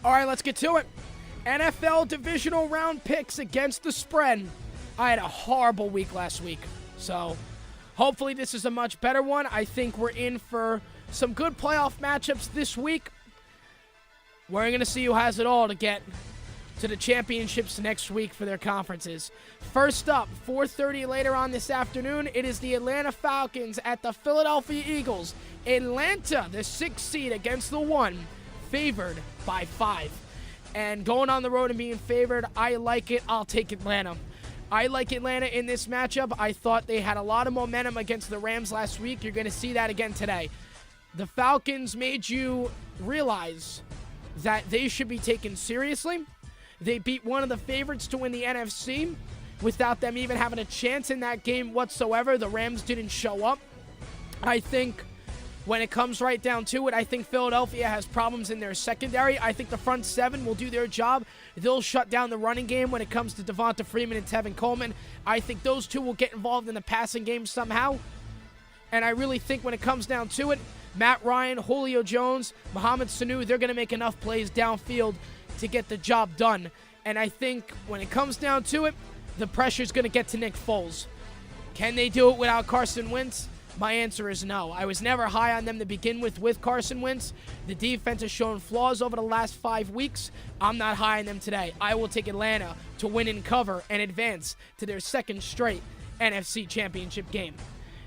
All right, let's get to it. NFL Divisional round picks against the spread. I had a horrible week last week, so hopefully this is a much better one. I think we're in for some good playoff matchups this week. We're going to see who has it all to get to the championships next week for their conferences. First up, 4:30 later on this afternoon, it is the Atlanta Falcons at the Philadelphia Eagles. Atlanta, the 6th seed against the 1, favored by 5. And going on the road and being favored, I like it. I'll take Atlanta. I like Atlanta in this matchup. I thought they had a lot of momentum against the Rams last week. You're going to see that again today. The Falcons made you realize that they should be taken seriously. They beat one of the favorites to win the NFC without them even having a chance in that game whatsoever. The Rams didn't show up. I think when it comes right down to it, I think Philadelphia has problems in their secondary. I think the front 7 will do their job. They'll shut down the running game when it comes to Devonta Freeman and Tevin Coleman. I think those two will get involved in the passing game somehow. And I really think when it comes down to it, Matt Ryan, Julio Jones, Mohamed Sanu, they're going to make enough plays downfield to get the job done. And I think when it comes down to it, the pressure's going to get to Nick Foles. Can they do it without Carson Wentz? My answer is no. I was never high on them to begin with Carson Wentz. The defense has shown flaws over the last 5 weeks. I'm not high on them today. I will take Atlanta to win and cover and advance to their 2nd straight NFC Championship game.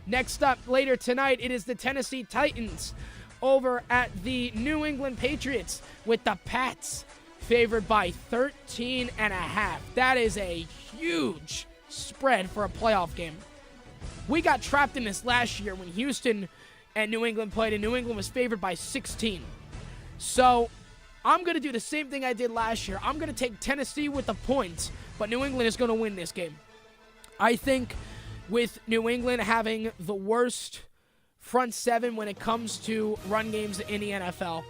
Next up, later tonight, it is the Tennessee Titans over at the New England Patriots with the Pats favored by 13.5. That is a huge spread for a playoff game. We got trapped in this last year when Houston and New England played, and New England was favored by 16. So I'm going to do the same thing I did last year. I'm going to take Tennessee with the points, but New England is going to win this game. I think with New England having the worst front 7 when it comes to run games in the NFL,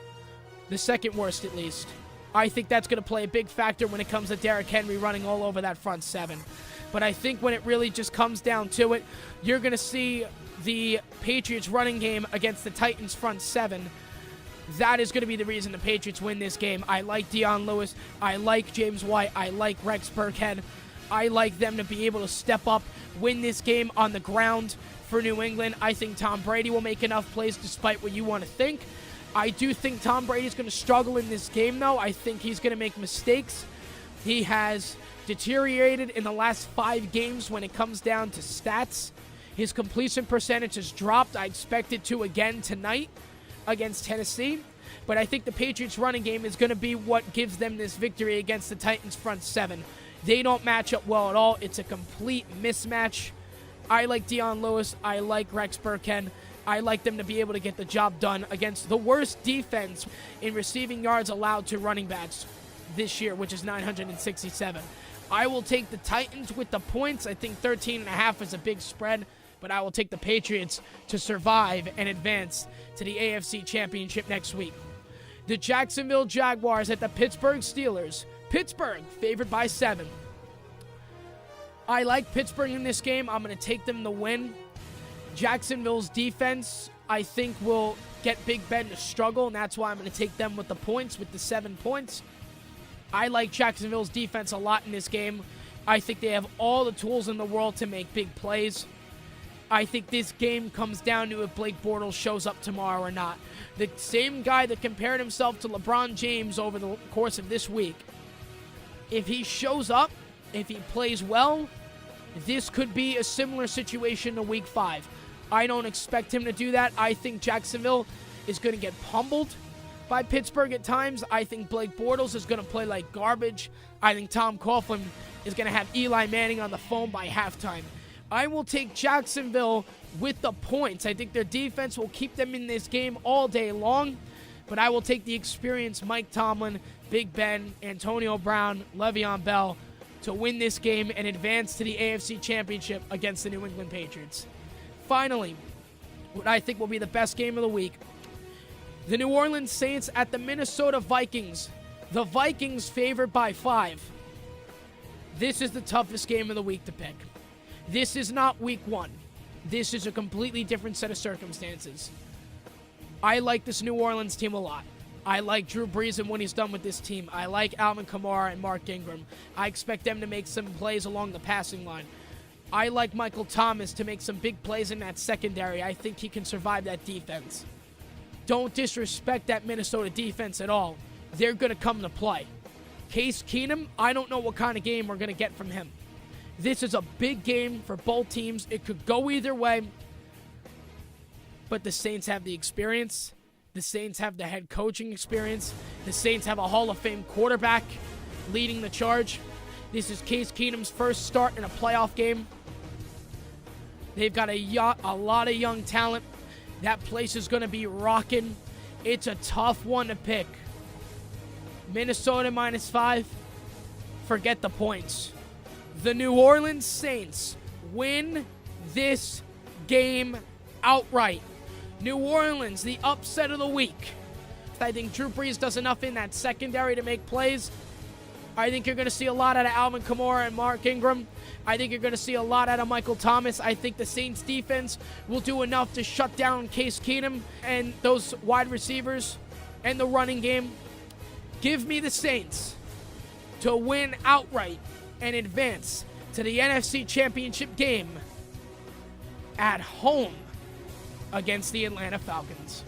the 2nd worst at least, I think that's going to play a big factor when it comes to Derrick Henry running all over that front 7. But I think when it really just comes down to it, you're going to see the Patriots running game against the Titans front 7. That is going to be the reason the Patriots win this game. I like Dion Lewis. I like James White. I like Rex Burkhead. I like them to be able to step up, win this game on the ground for New England. I think Tom Brady will make enough plays despite what you want to think. I do think Tom Brady's going to struggle in this game, though. I think he's going to make mistakes. He has deteriorated in the last 5 games when it comes down to stats. His completion percentage has dropped. I expect it to again tonight against Tennessee. But I think the Patriots' running game is going to be what gives them this victory against the Titans' front 7. They don't match up well at all. It's a complete mismatch. I like Dion Lewis. I like Rex Burkhead. I like them to be able to get the job done against the worst defense in receiving yards allowed to running backs this year, which is 967. I will take the Titans with the points. I think 13.5 is a big spread, but I will take the Patriots to survive and advance to the AFC Championship next week. The Jacksonville Jaguars at the Pittsburgh Steelers. Pittsburgh favored by 7. I like Pittsburgh in this game. I'm going to take them to win. Jacksonville's defense, I think, will get Big Ben to struggle, and that's why I'm going to take them with the points, with the 7 points. I like Jacksonville's defense a lot in this game. I think they have all the tools in the world to make big plays. I think this game comes down to if Blake Bortles shows up tomorrow or not. The same guy that compared himself to LeBron James over the course of this week. If he shows up, if he plays well, this could be a similar situation to Week 5. I don't expect him to do that. I think Jacksonville is going to get pummeled by Pittsburgh at times. I think Blake Bortles is going to play like garbage. I think Tom Coughlin is going to have Eli Manning on the phone by halftime. I will take Jacksonville with the points. I think their defense will keep them in this game all day long, but I will take the experienced Mike Tomlin, Big Ben, Antonio Brown, Le'Veon Bell to win this game and advance to the AFC Championship against the New England Patriots. Finally, what I think will be the best game of the week, the New Orleans Saints at the Minnesota Vikings. The Vikings favored by 5. This is the toughest game of the week to pick. This is not Week 1. This is a completely different set of circumstances. I like this New Orleans team a lot. I like Drew Brees and what he's done with this team. I like Alvin Kamara and Mark Ingram. I expect them to make some plays along the passing line. I like Michael Thomas to make some big plays in that secondary. I think he can survive that defense. Don't disrespect that Minnesota defense at all. They're going to come to play. Case Keenum, I don't know what kind of game we're going to get from him. This is a big game for both teams. It could go either way. But the Saints have the experience. The Saints have the head coaching experience. The Saints have a Hall of Fame quarterback leading the charge. This is Case Keenum's first start in a playoff game. They've got a lot of young talent. That place is going to be rocking. It's a tough one to pick. Minnesota -5. Forget the points. The New Orleans Saints win this game outright. New Orleans, the upset of the week. I think Drew Brees does enough in that secondary to make plays. I think you're going to see a lot out of Alvin Kamara and Mark Ingram. I think you're going to see a lot out of Michael Thomas. I think the Saints defense will do enough to shut down Case Keenum and those wide receivers and the running game. Give me the Saints to win outright and advance to the NFC Championship game at home against the Atlanta Falcons.